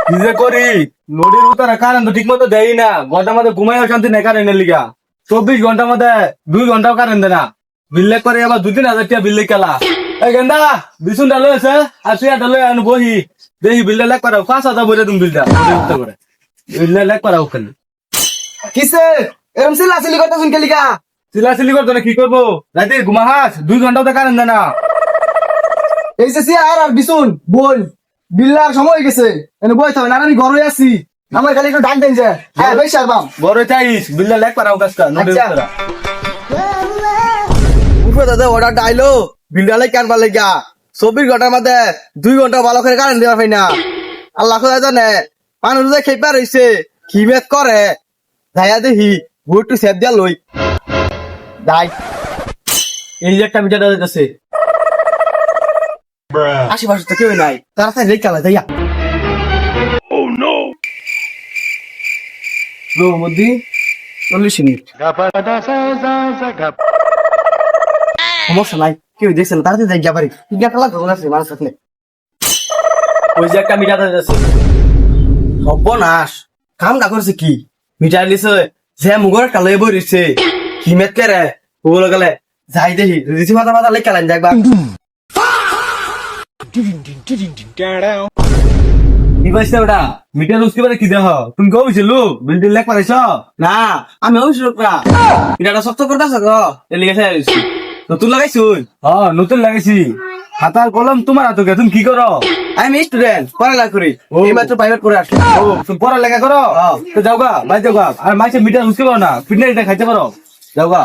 কি যে করি নদীর উতারে কারেন্ট তো ঠিক মতো দেয় না, ঘন্টার মধ্যে ঘুমাইও শান্তি নেই কারেন্টের লিগা। 24 ঘন্টার মধ্যে 2 ঘন্টাও কারেন্ট দেয় না। বিল্লেক করে আবার 2-3 হাজার টাকা বিল্লে খেলা। এই গেন্দা বিছুন ডালো আছে আর তুই ডালো আনু বহি দেখি বিলটা লেখ করাও 5,000 বলে তুমি বিলটা উঠতে করে বিলটা লেখ করাও খালি। কিসে এরম চিল্লাচিল্লি করতেছেন কে লিগা? চিল্লাচিল্লি করতো না কি করবো, রাতে ঘুমাহাস 2 ঘন্টাও তো কারেন্ট দেয় না। এই যে চেয়ার আর বিছুন বই বিল্লার সময় হয়ে গেছে, এনে বই থাকবে না, আমি ঘরে আছি। আমার খালি একটু ডাক দেন যে হ্যাঁ বেশ সারবাম বড় চাইস বিলটা লেখ করাও কাজটা নদীর আচ্ছা। উত্তরা। উঠবে দাদা অর্ডার ডাইলো বিল্ডালে কানবার লেগা 24 ঘন্টার মধ্যে 2 ঘন্টা ভালো করে কারেন্ট দেওয়া হয় না। আল্লাহ খোদা জানে মানুষ যে খেপা রয়েছে খিমেত করে যাইয়া দেখি ভোট সেভ দিয়া লই যাই। এই যে একটা মিটার আছে আশেপাশে তো কেউ নাই, তাড়াতাড়ি রেখে আলা যাইয়া। মধ্যে 40 মিনিট সমস্যা নাই, কেউ দেখছে না, তাড়াতাড়ি যাই পারি। টিকা লাগবে আছে মানুষ থাকলে। ওই যে একটা মিটার আছে সর্বনাশ কামটা করছে কি মিটার নিছে যে মুগর একটা লয়ে বইছে হিমেত করে ওগুলো গেলে যাই দেখি রিসি মাথা মাথা লেখা লাইন দেখবা কি পাইছে ওটা মিটার উসকে পারে কি দেহ তুমি কেউ বলছিল বিলটা লেখ পারাইছ না আমি অবশ্য না মিটারটা শক্ত করতেছ গো এর লিখে আইছি নতুন লাগাইছুন। নতুন লাগাইছি খাতার কলম তোমার হাতে তুমি কি করো? আমি স্টুডেন্ট পড়ালেখা করি, এই মাত্র প্রাইভেট করে আসছি। ও তুমি পড়ালেখা করো তো যাও গা বাইরে যাও গা, আর মাইসে মিটার উসকে পারো না ফিটনেস এটা খাইতে পারো যাও গা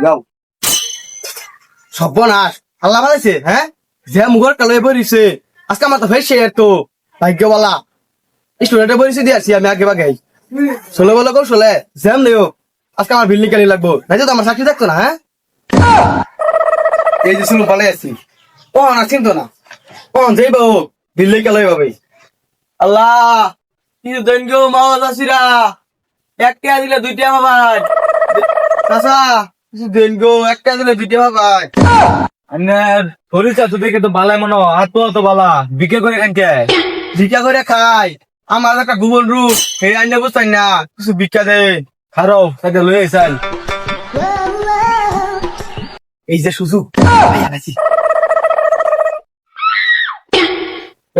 যাও। সর্বনাশ আল্লাহ বানাইছে হ্যাঁ যে মুগর কালো বইছে আজকে আমার তো ফেসে তো ভাগ্যবালা স্টুডেন্টে বইছে দিয়েছি আমি আগে বাগে চলে বলে কৌশলে জ্যাম নেও আজকে আমার বিল্ডিং কালি লাগবো নাই তো আমার চাকরি থাকতো না। হ্যাঁ এই যে শুনু ভালো আছি ও না চিন্তা না ও যাইব বিল্ডিং কালাই পাবে। আল্লাহ কিছু দেন গো মাওয়া চাষিরা একটা দিলে 2টা পাবাই চাষা কিছু দেন গো একটা দিলে 2টা পাবাই। শরীরটা তো দেখে তো বালাই মনে আর তো বালা বিকে করে খানকে ভিক্ষা করে খাই আমার একটা গোবর রূপ এই আইনে বুঝতাই না কিছু ভিক্ষা দে খারো তাকে লয়ে আইসাল এই যে সুযোগ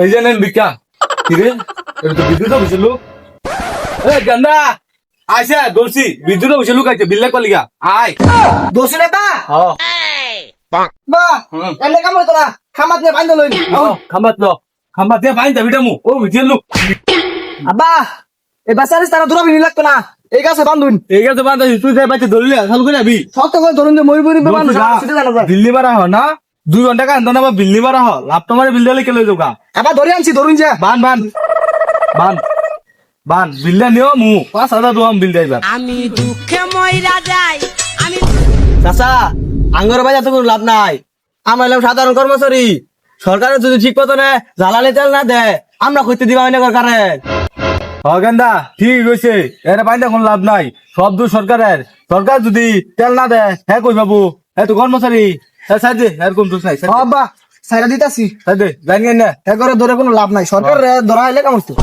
এই যে নেন ভিক্ষা কিরে এটা তো বিদ্যুৎ বুঝলো এ গন্দা আইসা দোষী বিদ্যুৎ বুঝলো কাইছে বিল্লে কলিগা আয় দোষী নেতা হ্যাঁ বা এনে কাম হইতো না খামাত নিয়ে বাইন্ধ লইনি খাম্বাত দিয়ে বাইন যাবি মু ও বুঝলু আব্বা এই বাসারিস তারা দূরাবি নি লাগতো না এই গাছে বান্ধুন এই আছে বান্দা তুই যাই বাইতে ধরলি চালু করে যাবি শক্ত করে ধরুন যে মই বরি মানুষ সেটা জানা যায়। দিল্লি বাড়া হ না 2 ঘন্টা কান না বিল্লি বাড়া হ লাভ তোমার বিল দিলে কেলে যোগা আবার ধরে আনছি ধরুন যে বান বান বান বান বিল্লা নিও মু 5,000 দোয়াম বিল দেইবা আমি দুঃখে মইরা যাই আমি চাচা আঙ্গর বাজা তো কোনো লাভ নাই আমরা এলাম সাধারণ কর্মচারী সরকারের যদি ঠিক মতো না জ্বালানি তেল না দেয় আমরা কইতে দিবা না সরকারের। গেন্দা ঠিক হয়েছে এটা বাইন্দা কোন লাভ নাই সব দূর সরকারের সরকার যদি তেল না দেয় হ্যাঁ কই বাবু হ্যাঁ তো কর্মচারী হ্যাঁ সাইড দে এরকম দোষ নাই আব্বা সাইরা দিতাছি সাইড দে জানিয়ে না এ করে ধরে কোনো লাভ নাই সরকার ধরা হইলে কাম হইতো।